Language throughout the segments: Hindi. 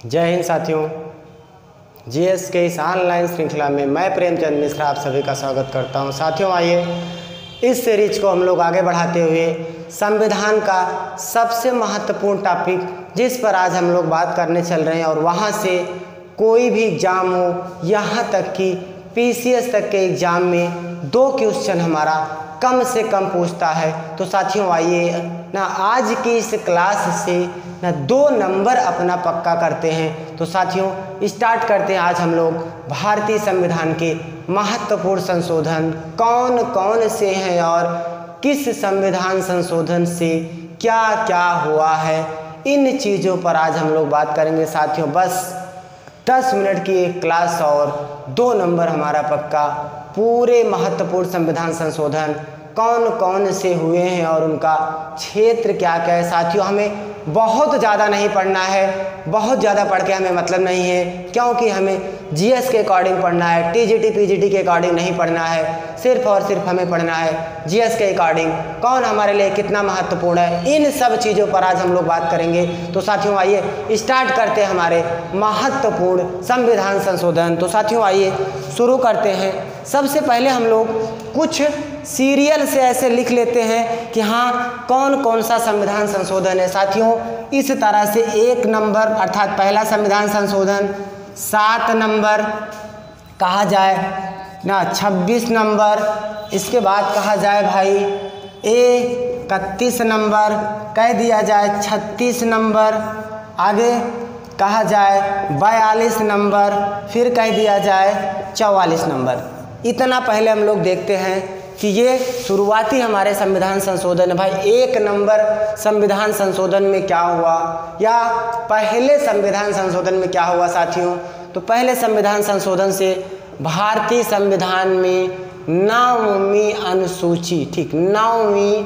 जय हिंद साथियों। जीएस के इस ऑनलाइन श्रृंखला में मैं प्रेमचंद मिश्रा आप सभी का स्वागत करता हूं। साथियों आइए इस सीरीज को हम लोग आगे बढ़ाते हुए संविधान का सबसे महत्वपूर्ण टॉपिक जिस पर आज हम लोग बात करने चल रहे हैं और वहां से कोई भी एग्ज़ाम हो, यहाँ तक कि पीसीएस तक के एग्ज़ाम में 2 क्वेश्चन हमारा कम से कम पूछता है। तो साथियों आइए ना आज की इस क्लास से ना 2 नंबर अपना पक्का करते हैं। तो साथियों स्टार्ट करते हैं। आज हम लोग भारतीय संविधान के महत्वपूर्ण संशोधन कौन कौन से हैं और किस संविधान संशोधन से क्या क्या हुआ है, इन चीज़ों पर आज हम लोग बात करेंगे। साथियों बस 10 मिनट की एक क्लास और 2 नंबर हमारा पक्का। पूरे महत्वपूर्ण संविधान संशोधन कौन कौन से हुए हैं और उनका क्षेत्र क्या क्या है। साथियों हमें बहुत ज़्यादा नहीं पढ़ना है, बहुत ज़्यादा पढ़ के हमें मतलब नहीं है, क्योंकि हमें जीएस के अकॉर्डिंग पढ़ना है, टीजीटी पीजीटी के अकॉर्डिंग नहीं पढ़ना है। सिर्फ और सिर्फ हमें पढ़ना है जीएस के अकॉर्डिंग कौन हमारे लिए कितना महत्वपूर्ण है। इन सब चीज़ों पर आज हम लोग बात करेंगे। तो साथियों आइए स्टार्ट करते हैं हमारे महत्वपूर्ण संविधान संशोधन। तो साथियों आइए शुरू करते हैं। सबसे पहले हम लोग कुछ सीरियल से ऐसे लिख लेते हैं कि हाँ कौन कौन सा संविधान संशोधन है। साथियों इस तरह से 1 नंबर अर्थात पहला संविधान संशोधन, 7 नंबर कहा जाए ना, 26 नंबर, इसके बाद कहा जाए भाई 31 नंबर, कह दिया जाए 36 नंबर, आगे कहा जाए 42 नंबर, फिर कह दिया जाए 44 नंबर। इतना पहले हम लोग देखते हैं कि ये शुरुआती हमारे संविधान संशोधन है। भाई 1 नंबर संविधान संशोधन में क्या हुआ या पहले संविधान संशोधन में क्या हुआ। साथियों तो पहले संविधान संशोधन से भारतीय संविधान में 9वीं अनुसूची, ठीक 9वीं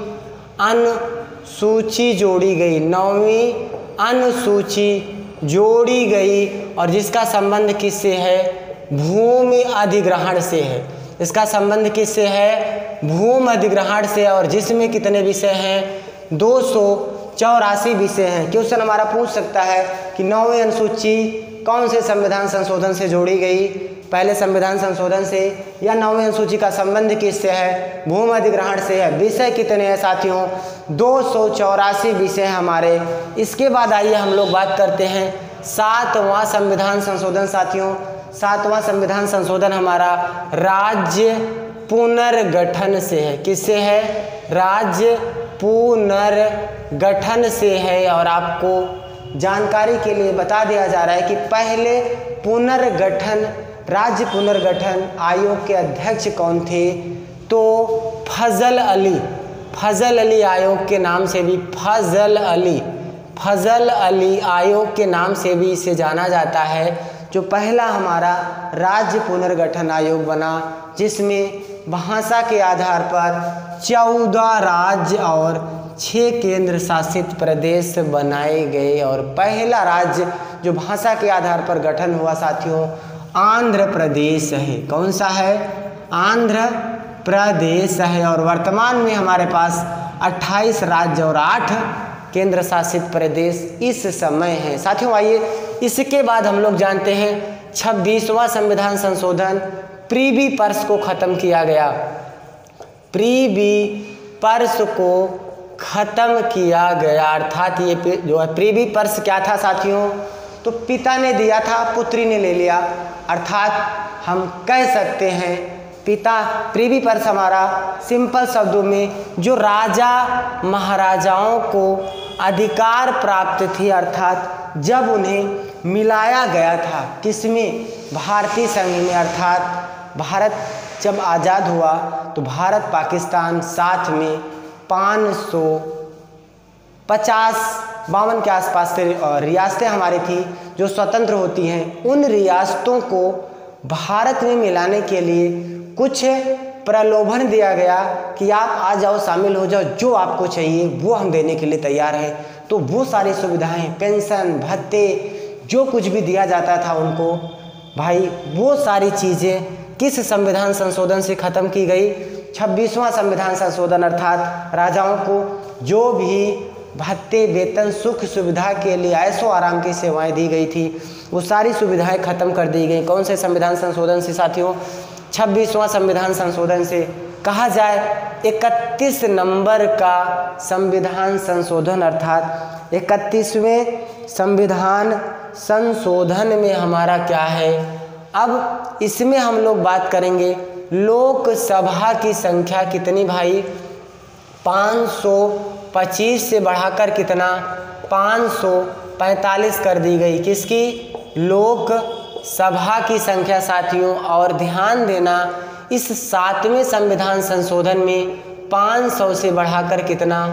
अनुसूची जोड़ी गई, 9वीं अनुसूची जोड़ी गई और जिसका संबंध किससे है, भूमि अधिग्रहण से है। इसका संबंध किससे है, भूमि अधिग्रहण से, और जिसमें कितने विषय हैं, 284 विषय हैं। क्वेश्चन हमारा पूछ सकता है कि 9वीं अनुसूची कौन से संविधान संशोधन से जोड़ी गई, पहले संविधान संशोधन से या 9वीं अनुसूची का संबंध किससे है, भूमि अधिग्रहण से है। विषय कितने हैं साथियों, 284 विषय हमारे। इसके बाद आइए हम लोग बात करते हैं 7वां संविधान संशोधन। साथियों 7वां संविधान संशोधन हमारा राज्य पुनर्गठन से है। किससे है, राज्य पुनर्गठन से है। और आपको जानकारी के लिए बता दिया जा रहा है कि पहले पुनर्गठन राज्य पुनर्गठन आयोग के अध्यक्ष कौन थे, तो फजल अली आयोग के नाम से भी फजल अली आयोग के नाम से भी इसे जाना जाता है। जो पहला हमारा राज्य पुनर्गठन आयोग बना, जिसमें भाषा के आधार पर 14 राज्य और 6 केंद्र शासित प्रदेश बनाए गए। और पहला राज्य जो भाषा के आधार पर गठन हुआ साथियों आंध्र प्रदेश है। कौन सा है, आंध्र प्रदेश है। और वर्तमान में हमारे पास 28 राज्य और 8 केंद्र शासित प्रदेश इस समय है। साथियों आइए इसके बाद हम लोग जानते हैं 26वां संविधान संशोधन, प्रीवी पर्स को ख़त्म किया गया। प्रीवी पर्स को ख़त्म किया गया अर्थात ये जो है प्रीवी पर्स क्या था साथियों, तो पिता ने दिया था पुत्री ने ले लिया, अर्थात हम कह सकते हैं पिता। प्रीवी पर्स हमारा सिंपल शब्दों में जो राजा महाराजाओं को अधिकार प्राप्त थी, अर्थात जब उन्हें मिलाया गया था किसमें, भारतीय संघ में, अर्थात भारत जब आज़ाद हुआ तो भारत पाकिस्तान साथ में 552 के आसपास से रियासतें हमारी थी जो स्वतंत्र होती हैं। उन रियासतों को भारत में मिलाने के लिए कुछ प्रलोभन दिया गया कि आप आ जाओ, शामिल हो जाओ, जो आपको चाहिए वो हम देने के लिए तैयार हैं। तो वो सारी सुविधाएं, पेंशन, भत्ते, जो कुछ भी दिया जाता था उनको, भाई वो सारी चीज़ें किस संविधान संशोधन से ख़त्म की गई, 26वां संविधान संशोधन। अर्थात राजाओं को जो भी भत्ते, वेतन, सुख सुविधा के लिए ऐशो आराम की सेवाएं दी गई थी, वो सारी सुविधाएं खत्म कर दी गई। कौन से संविधान संशोधन से साथियों? 26वां संविधान संशोधन से। कहा जाए 31 नंबर का संविधान संशोधन अर्थात 31वें संविधान संशोधन में हमारा क्या है? अब इसमें हम लोग बात करेंगे लोकसभा की संख्या कितनी भाई? 525 से बढ़ाकर कितना? 545 कर दी गई। किसकी? लोकसभा की संख्या साथियों। और ध्यान देना इस 7वें संविधान संशोधन में 500 से बढ़ाकर कितना?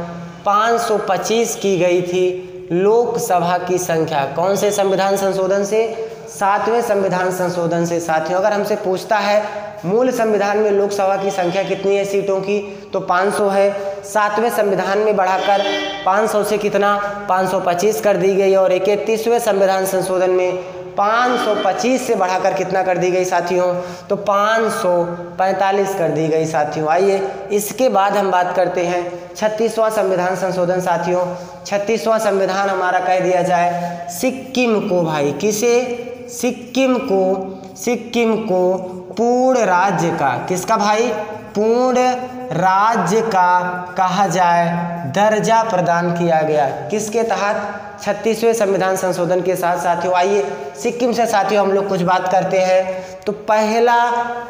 525 की गई थी लोकसभा की संख्या। कौन से संविधान संशोधन से? 7वें संविधान संशोधन से साथियों। अगर हमसे पूछता है मूल संविधान में लोकसभा की संख्या कितनी है सीटों की, तो 500 है। 7वें संविधान में बढ़ाकर 500 से कितना? 525 कर दी गई। और 31वें संविधान संशोधन में 525 से बढ़ाकर कितना कर दी गई साथियों? तो 545 कर दी गई साथियों। आइए इसके बाद हम बात करते हैं 36वां संविधान संशोधन साथियों। 36वां संविधान हमारा कह दिया जाए सिक्किम को भाई, किसे? सिक्किम को पूर्ण राज्य का, किसका भाई? पूर्ण राज्य का कहा जाए दर्जा प्रदान किया गया। किसके तहत? 36वें संविधान संशोधन के साथ साथियों। आइए सिक्किम से साथियों हम लोग कुछ बात करते हैं। तो पहला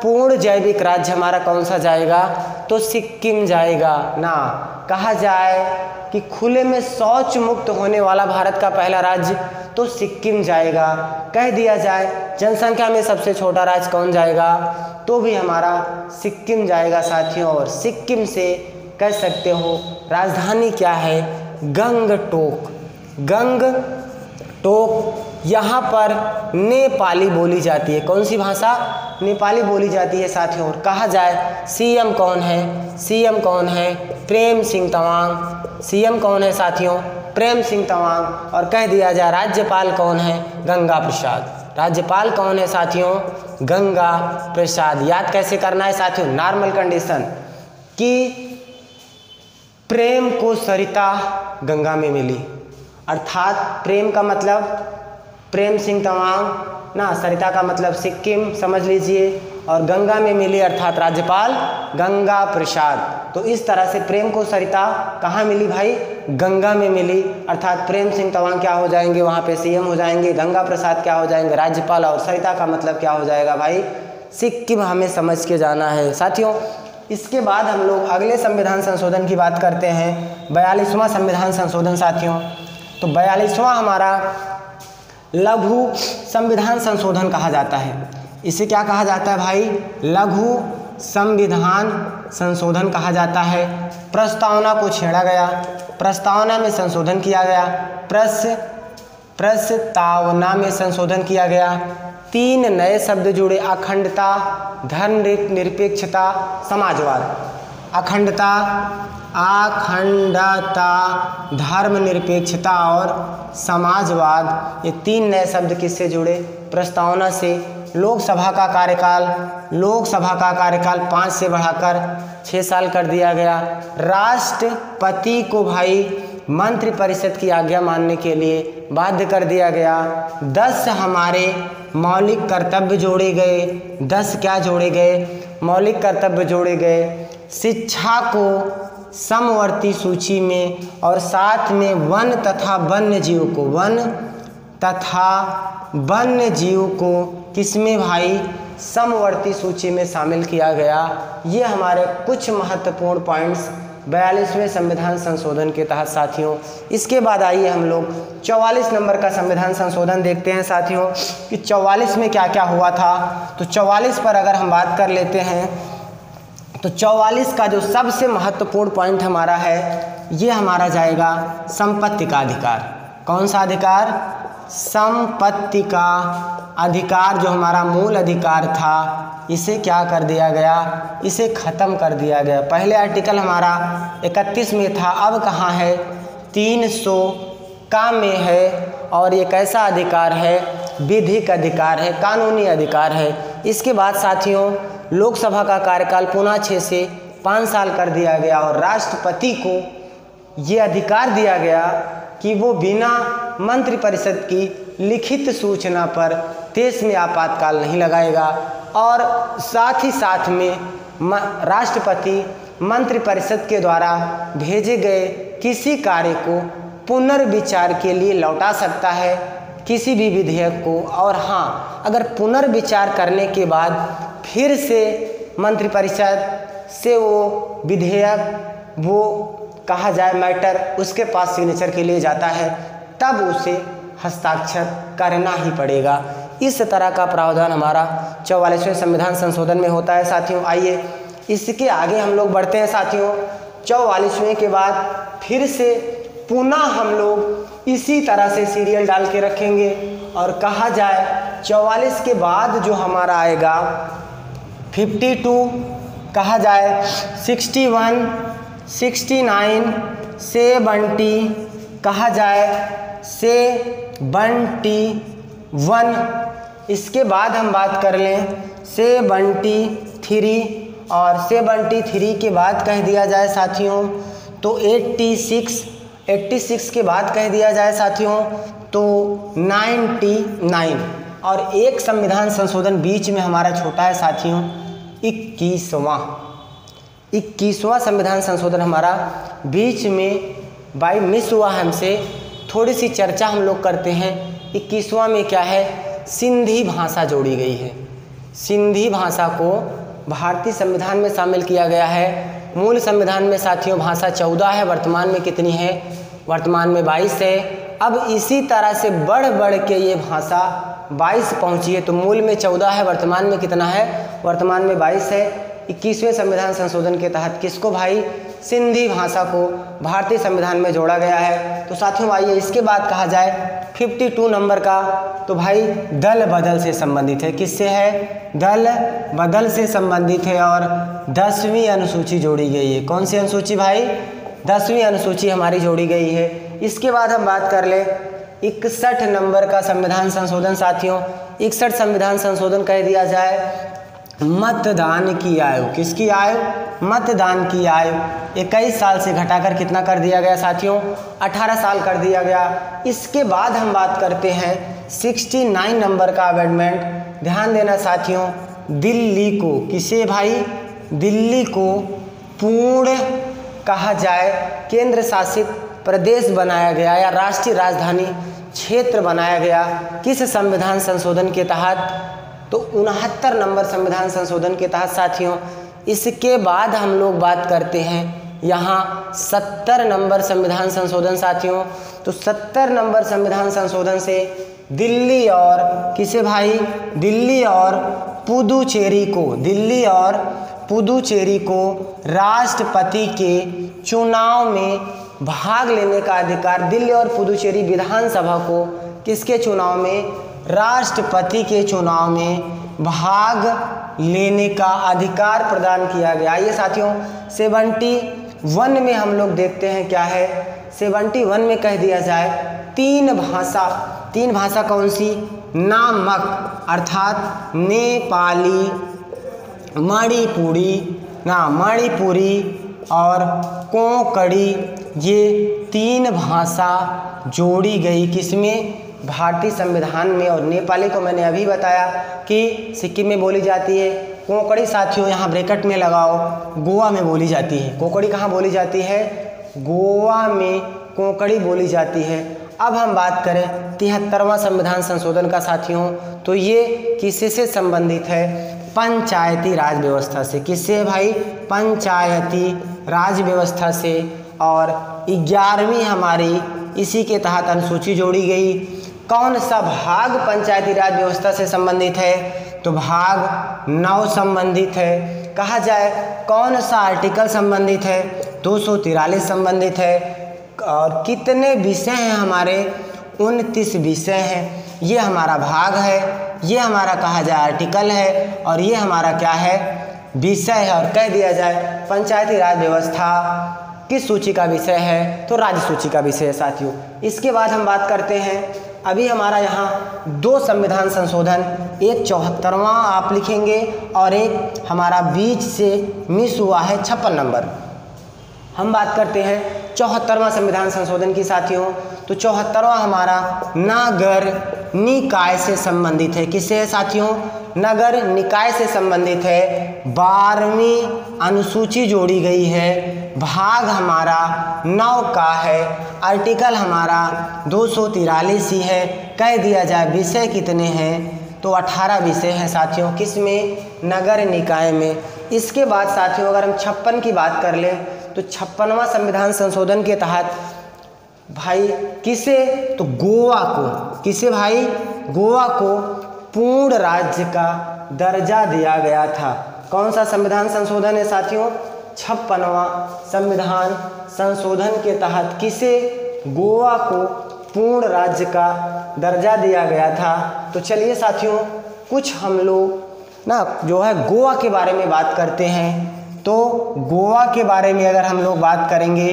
पूर्ण जैविक राज्य हमारा कौन सा जाएगा? तो सिक्किम जाएगा ना। कहा जाए कि खुले में शौच मुक्त होने वाला भारत का पहला राज्य, तो सिक्किम जाएगा। कह दिया जाए जनसंख्या में सबसे छोटा राज्य कौन जाएगा? तो भी हमारा सिक्किम जाएगा साथियों। और सिक्किम से कह सकते हो राजधानी क्या है? गंगटोक। यहाँ पर नेपाली बोली जाती है। कौन सी भाषा? नेपाली बोली जाती है साथियों। और कहा जाए सीएम कौन है? सीएम कौन है? प्रेम सिंह तवांग। सीएम कौन है साथियों? प्रेम सिंह तवांग। और कह दिया जाए राज्यपाल कौन है? गंगा प्रसाद। राज्यपाल कौन है साथियों? गंगा प्रसाद। याद कैसे करना है साथियों? नॉर्मल कंडीशन कि प्रेम को सरिता गंगा में मिली, अर्थात प्रेम का मतलब प्रेम सिंह तवांग ना, सरिता का मतलब सिक्किम समझ लीजिए, और गंगा में मिली अर्थात राज्यपाल गंगा प्रसाद। तो इस तरह से प्रेम को सरिता कहाँ मिली भाई? गंगा में मिली, अर्थात प्रेम सिंह तवांग क्या हो जाएंगे? वहाँ पे सीएम हो जाएंगे। गंगा प्रसाद क्या हो जाएंगे? राज्यपाल। और सरिता का मतलब क्या हो जाएगा भाई? सिक्किम। हमें समझ के जाना है साथियों। इसके बाद हम लोग अगले संविधान संशोधन की बात करते हैं, 42वां संविधान संशोधन साथियों। तो 42वां हमारा लघु संविधान संशोधन कहा जाता है। इसे क्या कहा जाता है भाई? लघु संविधान संशोधन कहा जाता है। प्रस्तावना को छेड़ा गया, प्रस्तावना में संशोधन किया गया, प्रस्तावना में संशोधन किया गया। 3 नए शब्द जुड़े, अखंडता, धर्मनिरपेक्षता, समाजवाद। अखंडता, धर्मनिरपेक्षता और समाजवाद, ये 3 नए शब्द किससे जुड़े? प्रस्तावना से। लोकसभा का कार्यकाल 5 से बढ़ाकर 6 साल कर दिया गया। राष्ट्रपति को भाई मंत्रिपरिषद की आज्ञा मानने के लिए बाध्य कर दिया गया। 10 हमारे मौलिक कर्तव्य जोड़े गए। 10 क्या जोड़े गए? मौलिक कर्तव्य जोड़े गए। शिक्षा को समवर्ती सूची में, और साथ में वन तथा वन्य जीव को किसमें भाई? समवर्ती सूची में शामिल किया गया। ये हमारे कुछ महत्वपूर्ण पॉइंट्स 42वें संविधान संशोधन के तहत साथियों। इसके बाद आइए हम लोग 44 नंबर का संविधान संशोधन देखते हैं साथियों कि 44 में क्या क्या हुआ था। तो 44 पर अगर हम बात कर लेते हैं तो 44 का जो सबसे महत्वपूर्ण पॉइंट हमारा है, ये हमारा जाएगा संपत्ति का अधिकार। कौन सा अधिकार? संपत्ति का अधिकार, जो हमारा मूल अधिकार था, इसे क्या कर दिया गया? इसे ख़त्म कर दिया गया। पहले आर्टिकल हमारा 31 में था, अब कहाँ है? 300 का में है। और ये कैसा अधिकार है? विधिक अधिकार है, कानूनी अधिकार है। इसके बाद साथियों लोकसभा का कार्यकाल पुनः 6 से 5 साल कर दिया गया और राष्ट्रपति को ये अधिकार दिया गया कि वो बिना मंत्रिपरिषद की लिखित सूचना पर देश में आपातकाल नहीं लगाएगा और साथ ही साथ में राष्ट्रपति मंत्रिपरिषद के द्वारा भेजे गए किसी कार्य को पुनर्विचार के लिए लौटा सकता है किसी भी विधेयक को। और हाँ, अगर पुनर्विचार करने के बाद फिर से मंत्रिपरिषद से वो विधेयक वो कहा जाए मैटर उसके पास सिग्नेचर के लिए जाता है, तब उसे हस्ताक्षर करना ही पड़ेगा। इस तरह का प्रावधान हमारा 44वें संविधान संशोधन में होता है साथियों। आइए इसके आगे हम लोग बढ़ते हैं साथियों। 44वें के बाद फिर से पुनः हम लोग इसी तरह से सीरियल डाल के रखेंगे और कहा जाए 44 के बाद जो हमारा आएगा 52, कहा जाए 61, 69, 70, कहा जाए 71। इसके बाद हम बात कर लें 73 और 73 के बाद कह दिया जाए साथियों तो 86 के बाद कह दिया जाए साथियों तो 99 और एक संविधान संशोधन बीच में हमारा छोटा है साथियों 21वां संविधान संशोधन हमारा बीच में बाय मिस हुआ हमसे। थोड़ी सी चर्चा हम लोग करते हैं। 21वां में क्या है, सिंधी भाषा जोड़ी गई है। सिंधी भाषा को भारतीय संविधान में शामिल किया गया है। मूल संविधान में साथियों भाषा 14 है, वर्तमान में कितनी है, वर्तमान में 22 है। अब इसी तरह से बढ़ के ये भाषा 22 पहुंची है, तो मूल में 14 है, वर्तमान में कितना है, वर्तमान में 22 है। 21वें संविधान संशोधन के तहत किसको भाई, सिंधी भाषा को भारतीय संविधान में जोड़ा गया है। तो साथियों आइए इसके बाद कहा जाए 52 नंबर का, तो भाई दल बदल से संबंधित है। किससे है, दल बदल से संबंधित है और 10वीं अनुसूची जोड़ी गई है। कौन सी अनुसूची भाई, 10वीं अनुसूची हमारी जोड़ी गई है। इसके बाद हम बात कर ले 61 नंबर का संविधान संशोधन साथियों। 61 संविधान संशोधन कह दिया जाए मतदान की आयु, किसकी आयु, मतदान की आयु 21 साल से घटाकर कितना कर दिया गया साथियों, 18 साल कर दिया गया। इसके बाद हम बात करते हैं 69 नंबर का अमेंडमेंट। ध्यान देना साथियों, दिल्ली को, किसे भाई, दिल्ली को पूर्ण कहा जाए केंद्र शासित प्रदेश बनाया गया या राष्ट्रीय राजधानी क्षेत्र बनाया गया। किस संविधान संशोधन के तहत, तो 69 नंबर संविधान संशोधन के तहत साथियों। इसके बाद हम लोग बात करते हैं यहाँ 70 नंबर संविधान संशोधन साथियों। तो 70 नंबर संविधान संशोधन से दिल्ली और किसे भाई, दिल्ली और पुदुचेरी को, दिल्ली और पुदुचेरी को राष्ट्रपति के चुनाव में भाग लेने का अधिकार, दिल्ली और पुदुचेरी विधानसभा को किसके चुनाव में, राष्ट्रपति के चुनाव में भाग लेने का अधिकार प्रदान किया गया। ये साथियों 71 में हम लोग देखते हैं क्या है, 71 में कह दिया जाए तीन भाषा कौन सी, नामक अर्थात नेपाली, मणिपुरी और कोंकणी, ये 3 भाषा जोड़ी गई किसमें, भारतीय संविधान में। और नेपाली को मैंने अभी बताया कि सिक्किम में बोली जाती है। कोंकणी साथियों यहाँ ब्रैकेट में लगाओ, गोवा में बोली जाती है। कोंकणी कहाँ बोली जाती है, गोवा में कोंकणी बोली जाती है। अब हम बात करें 73वां संविधान संशोधन का साथियों, तो ये किससे संबंधित है, पंचायती राज व्यवस्था से। किससे भाई, पंचायती राज व्यवस्था से। और 11वीं हमारी इसी के तहत अनुसूची जोड़ी गई। कौन सा भाग पंचायती राज व्यवस्था से संबंधित है, तो भाग 9 संबंधित है। कहा जाए कौन सा आर्टिकल संबंधित है, 243 संबंधित है। और कितने विषय हैं हमारे, 29 विषय हैं। ये हमारा भाग है, ये हमारा कहा जाए आर्टिकल है और ये हमारा क्या है, विषय है। और कह दिया जाए पंचायती राज व्यवस्था किस सूची का विषय है, तो राज्य सूची का विषय है साथियों। इसके बाद हम बात करते हैं, अभी हमारा यहाँ 2 संविधान संशोधन, एक 74वां आप लिखेंगे और एक हमारा बीच से मिस हुआ है 56 नंबर। हम बात करते हैं 74वां संविधान संशोधन की साथियों। तो 74वां हमारा नगर निकाय से संबंधित है। किससे है साथियों? नगर निकाय से संबंधित है। 12वीं अनुसूची जोड़ी गई है। भाग हमारा 9 का है। आर्टिकल हमारा 243 ही है। कह दिया जाए विषय कितने हैं? तो 18 विषय हैं साथियों। किसमें? नगर निकाय में। इसके बाद साथियों अगर हम 56 की बात कर लें तो 56वां संविधान संशोधन के तहत भाई किसे? तो गोवा को, किसे भाई? गोवा को पूर्ण राज्य का दर्जा दिया गया था। कौन सा संविधान संशोधन है साथियों? 56वां संविधान संशोधन के तहत किसे? गोवा को पूर्ण राज्य का दर्जा दिया गया था। तो चलिए साथियों कुछ हम लोग ना जो है गोवा के बारे में बात करते हैं। तो गोवा के बारे में अगर हम लोग बात करेंगे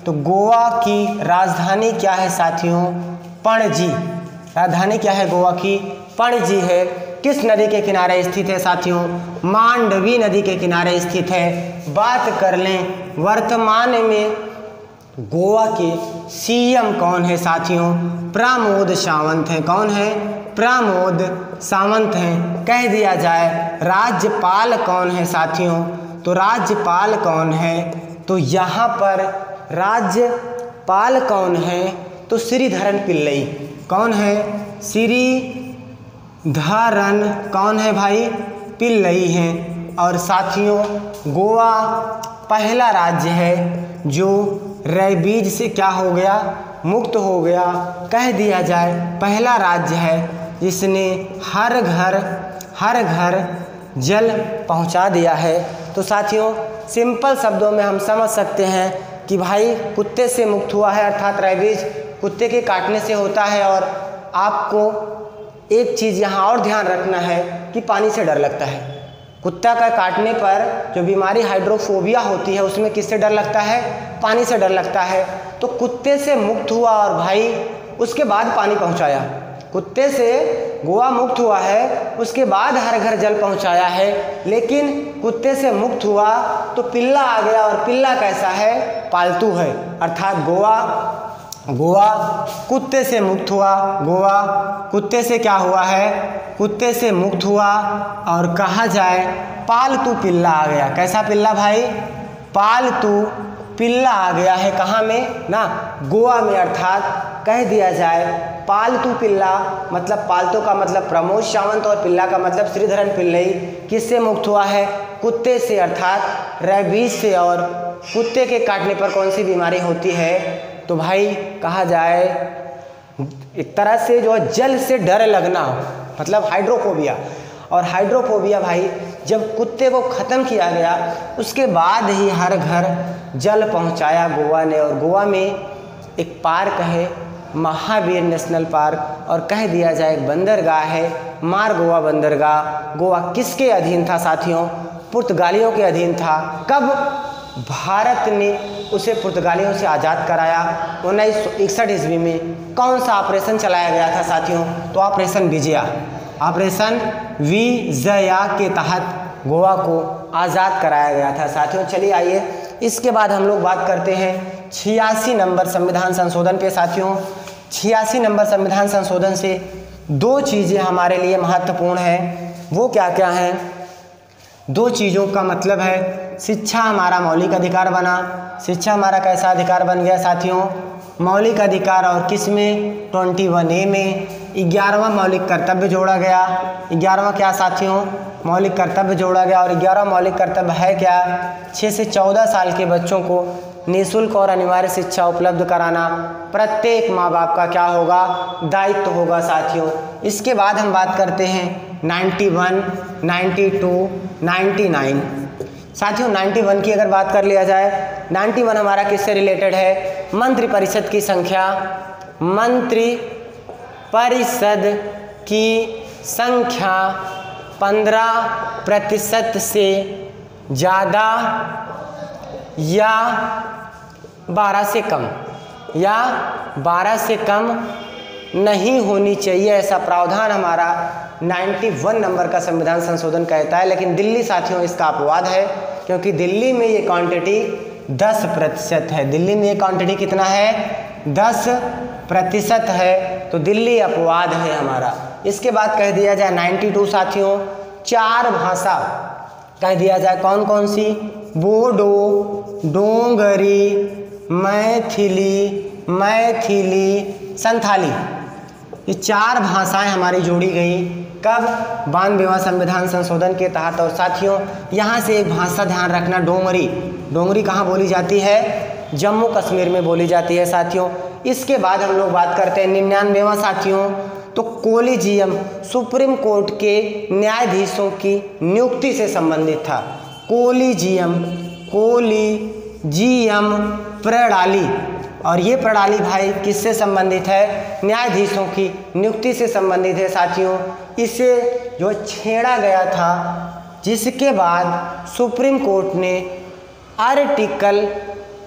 तो गोवा की राजधानी क्या है साथियों? पणजी। राजधानी क्या है गोवा की? पणजी है। किस नदी के किनारे स्थित है साथियों? मांडवी नदी के किनारे स्थित है। बात कर लें वर्तमान में गोवा के सीएम कौन है साथियों? प्रमोद सावंत हैं। कौन है? प्रमोद सावंत हैं। कह दिया जाए राज्यपाल कौन है साथियों? तो राज्यपाल कौन है? तो यहाँ पर राज्यपाल कौन है? तो श्रीधरन पिल्लई। कौन है? श्रीधरन कौन है भाई? पिल्लई हैं। और साथियों गोवा पहला राज्य है जो रेबीज से क्या हो गया? मुक्त हो गया। कह दिया जाए पहला राज्य है जिसने हर घर जल पहुंचा दिया है। तो साथियों सिंपल शब्दों में हम समझ सकते हैं कि भाई कुत्ते से मुक्त हुआ है, अर्थात रेबीज कुत्ते के काटने से होता है। और आपको एक चीज़ यहाँ और ध्यान रखना है कि पानी से डर लगता है। कुत्ता का काटने पर जो बीमारी हाइड्रोफोबिया होती है उसमें किससे डर लगता है? पानी से डर लगता है। तो कुत्ते से मुक्त हुआ और भाई उसके बाद पानी पहुंचाया। कुत्ते से गोवा मुक्त हुआ है, उसके बाद हर घर जल पहुंचाया है। लेकिन कुत्ते से मुक्त हुआ तो पिल्ला आ गया, और पिल्ला कैसा है? पालतू है। अर्थात गोवा कुत्ते से मुक्त हुआ। गोवा कुत्ते से क्या हुआ है? कुत्ते से मुक्त हुआ। और कहा जाए पालतू पिल्ला आ गया। कैसा पिल्ला भाई? पालतू पिल्ला आ गया है। कहाँ में? ना गोवा में। अर्थात कह दिया जाए पालतू पिल्ला मतलब पालतू का मतलब प्रमोद सावंत और पिल्ला का मतलब श्रीधरन पिल्लई किससे मुक्त हुआ है? कुत्ते से, अर्थात रेबीज से। और कुत्ते के काटने पर कौन सी बीमारी होती है? तो भाई कहा जाए एक तरह से जो जल से डर लगना, मतलब हाइड्रोफोबिया। और हाइड्रोफोबिया भाई जब कुत्ते को ख़त्म किया गया उसके बाद ही हर घर जल पहुंचाया गोवा ने। और गोवा में एक पार्क है महावीर नेशनल पार्क, और कह दिया जाए एक बंदरगाह है मारगोवा बंदरगाह। गोवा किसके अधीन था साथियों? पुर्तगालियों के अधीन था। कब? भारत ने उसे पुर्तगालियों से आज़ाद कराया 1961 ईस्वी में। कौन सा ऑपरेशन चलाया गया था साथियों? तो ऑपरेशन विजया। ऑपरेशन विजया के तहत गोवा को आज़ाद कराया गया था साथियों। चलिए आइए इसके बाद हम लोग बात करते हैं 86 नंबर संविधान संशोधन पे साथियों। 86 नंबर संविधान संशोधन से 2 चीज़ें हमारे लिए महत्वपूर्ण हैं। वो क्या क्या हैं? 2 चीज़ों का मतलब है शिक्षा हमारा मौलिक अधिकार बना। शिक्षा हमारा कैसा अधिकार बन गया साथियों? मौलिक अधिकार। और किस में? 21A में 11वां मौलिक कर्तव्य जोड़ा गया। 11वां क्या साथियों? मौलिक कर्तव्य जोड़ा गया। और 11वां मौलिक कर्तव्य है क्या? 6 से 14 साल के बच्चों को निःशुल्क और अनिवार्य शिक्षा उपलब्ध कराना प्रत्येक माँ बाप का क्या होगा? दायित्व होगा साथियों। इसके बाद हम बात करते हैं 91, 92, 99 साथियों। 91 की अगर बात कर लिया जाए, 91 हमारा किससे रिलेटेड है? मंत्रिपरिषद की संख्या। मंत्रिपरिषद की संख्या 15% से ज़्यादा या 12 से कम, या 12 से कम नहीं होनी चाहिए, ऐसा प्रावधान हमारा 91 नंबर का संविधान संशोधन कहता है। लेकिन दिल्ली साथियों इसका अपवाद है, क्योंकि दिल्ली में ये क्वांटिटी 10% है। दिल्ली में ये क्वांटिटी कितना है? 10% है, तो दिल्ली अपवाद है हमारा। इसके बाद कह दिया जाए 92 साथियों, 4 भाषा कह दिया जाए कौन कौन सी? बोडो, डोंगरी, मैथिली, संथाली, ये 4 भाषाएं हमारी जोड़ी गई कब? 92वां संविधान संशोधन के तहत। और साथियों यहाँ से एक भाषा ध्यान रखना, डोंगरी। डोंगरी कहाँ बोली जाती है? जम्मू कश्मीर में बोली जाती है साथियों। इसके बाद हम लोग बात करते हैं 99वां साथियों, तो कोलिजियम सुप्रीम कोर्ट के न्यायाधीशों की नियुक्ति से संबंधित था। कोलिजियम प्रणाली, और ये प्रणाली भाई किससे संबंधित है? न्यायाधीशों की नियुक्ति से संबंधित है साथियों। इसे जो छेड़ा गया था, जिसके बाद सुप्रीम कोर्ट ने आर्टिकल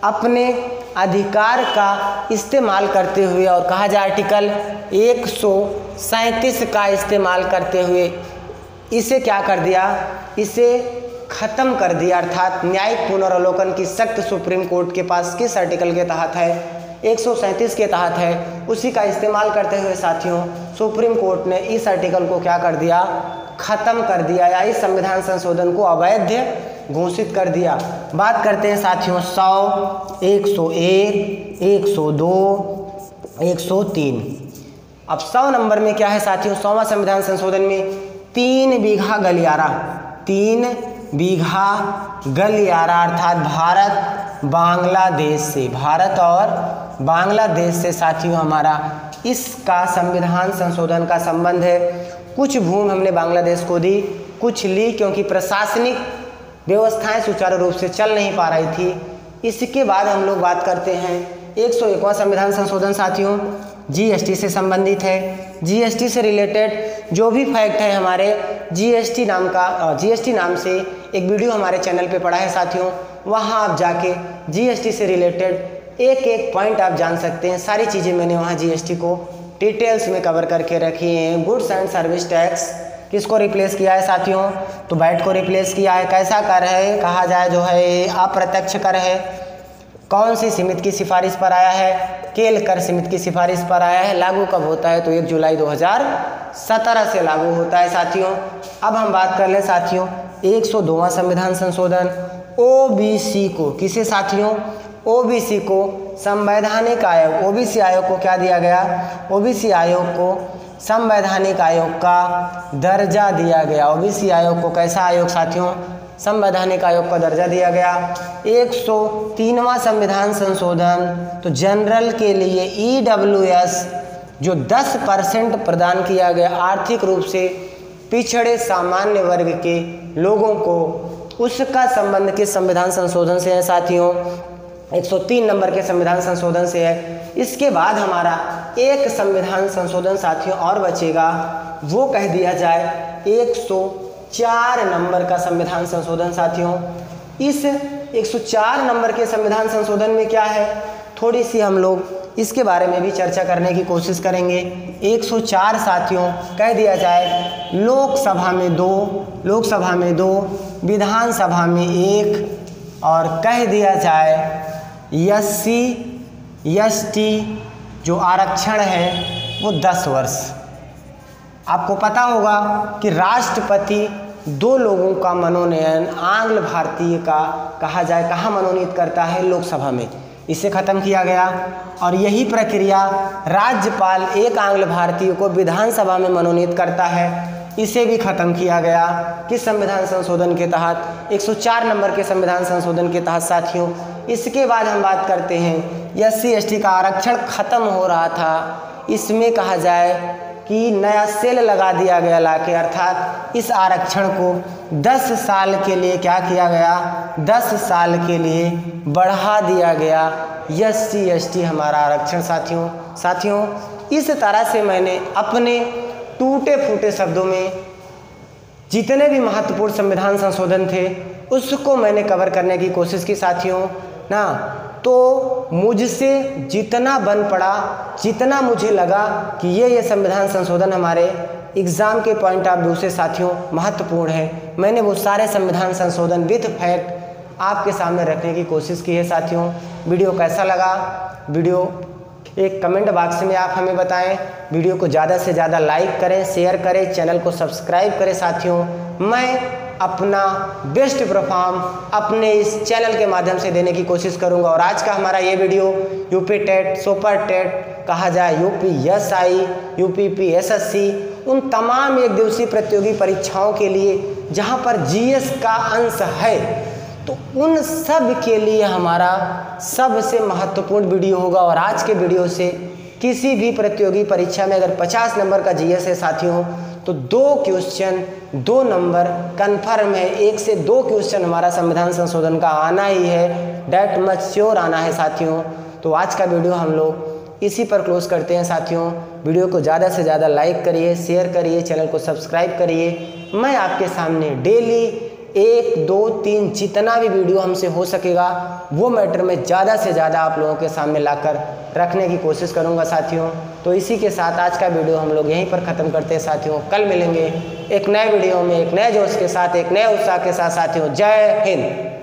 अपने अधिकार का इस्तेमाल करते हुए, और कहा जाए आर्टिकल 137 का इस्तेमाल करते हुए इसे क्या कर दिया? इसे ख़त्म कर दिया। अर्थात न्यायिक पुनर्वलोकन की शक्ति सुप्रीम कोर्ट के पास किस आर्टिकल के तहत है? 137 के तहत है। उसी का इस्तेमाल करते हुए साथियों सुप्रीम कोर्ट ने इस आर्टिकल को क्या कर दिया? ख़त्म कर दिया, या इस संविधान संशोधन को अवैध घोषित कर दिया। बात करते हैं साथियों 100, 101, 102, 103। अब 100 नंबर में क्या है साथियों? 100वां संविधान संशोधन में 3 बीघा गलियारा, 3 बीघा गलियारा अर्थात भारत और बांग्लादेश से साथियों हमारा इसका संविधान संशोधन का संबंध है। कुछ भूमि हमने बांग्लादेश को दी, कुछ ली क्योंकि प्रशासनिक व्यवस्थाएं सुचारू रूप से चल नहीं पा रही थी। इसके बाद हम लोग बात करते हैं 101वां संविधान संशोधन साथियों, जीएसटी से संबंधित है। जीएसटी से रिलेटेड जो भी फैक्ट है हमारे जीएसटी नाम से एक वीडियो हमारे चैनल पे पड़ा है साथियों, वहाँ आप जाके जीएसटी से रिलेटेड एक एक पॉइंट आप जान सकते हैं। सारी चीज़ें मैंने वहाँ जीएसटी को डिटेल्स में कवर करके रखी हैं। गुड्स एंड सर्विस टैक्स किसको रिप्लेस किया है साथियों? तो वैट को रिप्लेस किया है। कैसा कर है? कहा जाए जो है अप्रत्यक्ष कर है। कौन सी समिति की सिफारिश पर आया है? केल कर समिति की सिफारिश पर आया है। लागू कब होता है? तो 1 जुलाई 2017 से लागू होता है साथियों। अब हम बात कर ले साथियों 102वां संविधान संशोधन, ओबीसी को किसे साथियों? ओबीसी को संवैधानिक आयोग, ओबीसी आयोग को क्या दिया गया? ओबीसी आयोग को संवैधानिक आयोग का दर्जा दिया गया। ओबीसी आयोग को कैसा आयोग साथियों? संवैधानिक आयोग का दर्जा दिया गया। 103वां संविधान संशोधन, तो जनरल के लिए ईडब्ल्यूएस जो 10% प्रदान किया गया आर्थिक रूप से पिछड़े सामान्य वर्ग के लोगों को, उसका संबंध किस संविधान संशोधन से है साथियों? 103 नंबर के संविधान संशोधन से है। इसके बाद हमारा एक संविधान संशोधन साथियों और बचेगा, वो कह दिया जाए 104 नंबर का संविधान संशोधन साथियों। इस 104 नंबर के संविधान संशोधन में क्या है, थोड़ी सी हम लोग इसके बारे में भी चर्चा करने की कोशिश करेंगे। 104 साथियों कह दिया जाए लोकसभा में 2, विधानसभा में 1, और कह दिया जाए SC ST जो आरक्षण है वो 10 वर्ष। आपको पता होगा कि राष्ट्रपति 2 लोगों का मनोनयन आंग्ल भारतीय का कहा जाए कहाँ मनोनीत करता है? लोकसभा में। इसे ख़त्म किया गया। और यही प्रक्रिया राज्यपाल 1 आंग्ल भारतीय को विधानसभा में मनोनीत करता है, इसे भी ख़त्म किया गया। किस संविधान संशोधन के तहत? 104 नंबर के संविधान संशोधन के तहत साथियों। इसके बाद हम बात करते हैं SC ST का आरक्षण ख़त्म हो रहा था, इसमें कहा जाए कि नया सेल लगा दिया गया लाके, अर्थात इस आरक्षण को 10 साल के लिए क्या किया गया? 10 साल के लिए बढ़ा दिया गया SC ST हमारा आरक्षण साथियों। इस तरह से मैंने अपने टूटे फूटे शब्दों में जितने भी महत्वपूर्ण संविधान संशोधन थे उसको मैंने कवर करने की कोशिश की साथियों ना। तो मुझसे जितना बन पड़ा, जितना मुझे लगा कि ये संविधान संशोधन हमारे एग्ज़ाम के पॉइंट ऑफ व्यू से साथियों महत्वपूर्ण है, मैंने वो सारे संविधान संशोधन विथ फैक्ट आपके सामने रखने की कोशिश की है साथियों। वीडियो कैसा लगा, वीडियो एक कमेंट बॉक्स में आप हमें बताएं। वीडियो को ज़्यादा से ज़्यादा लाइक करें, शेयर करें, चैनल को सब्सक्राइब करें साथियों। मैं अपना बेस्ट परफॉर्म अपने इस चैनल के माध्यम से देने की कोशिश करूंगा। और आज का हमारा ये video UP TET, super TET कहा जाए, यूपीएसआई, यूपीपी, एसएससी, उन तमाम एक दिवसीय प्रतियोगी परीक्षाओं के लिए जहां पर जीएस का अंश है, तो उन सब के लिए हमारा सबसे महत्वपूर्ण वीडियो होगा। और आज के वीडियो से किसी भी प्रतियोगी परीक्षा में अगर 50 नंबर का जीएस है साथियों, तो 2 क्वेश्चन 2 नंबर कन्फर्म है। 1 से 2 क्वेश्चन हमारा संविधान संशोधन का आना ही है, डेट मच श्योर आना है साथियों। तो आज का वीडियो हम लोग इसी पर क्लोज करते हैं साथियों। वीडियो को ज़्यादा से ज़्यादा लाइक करिए, शेयर करिए, चैनल को सब्सक्राइब करिए। मैं आपके सामने डेली 1, 2, 3 जितना भी वीडियो हमसे हो सकेगा वो मैटर में ज़्यादा से ज़्यादा आप लोगों के सामने लाकर रखने की कोशिश करूंगा साथियों। तो इसी के साथ आज का वीडियो हम लोग यहीं पर ख़त्म करते हैं साथियों। कल मिलेंगे एक नए वीडियो में, एक नए जोश के साथ, एक नए उत्साह के साथ साथियों। जय हिंद।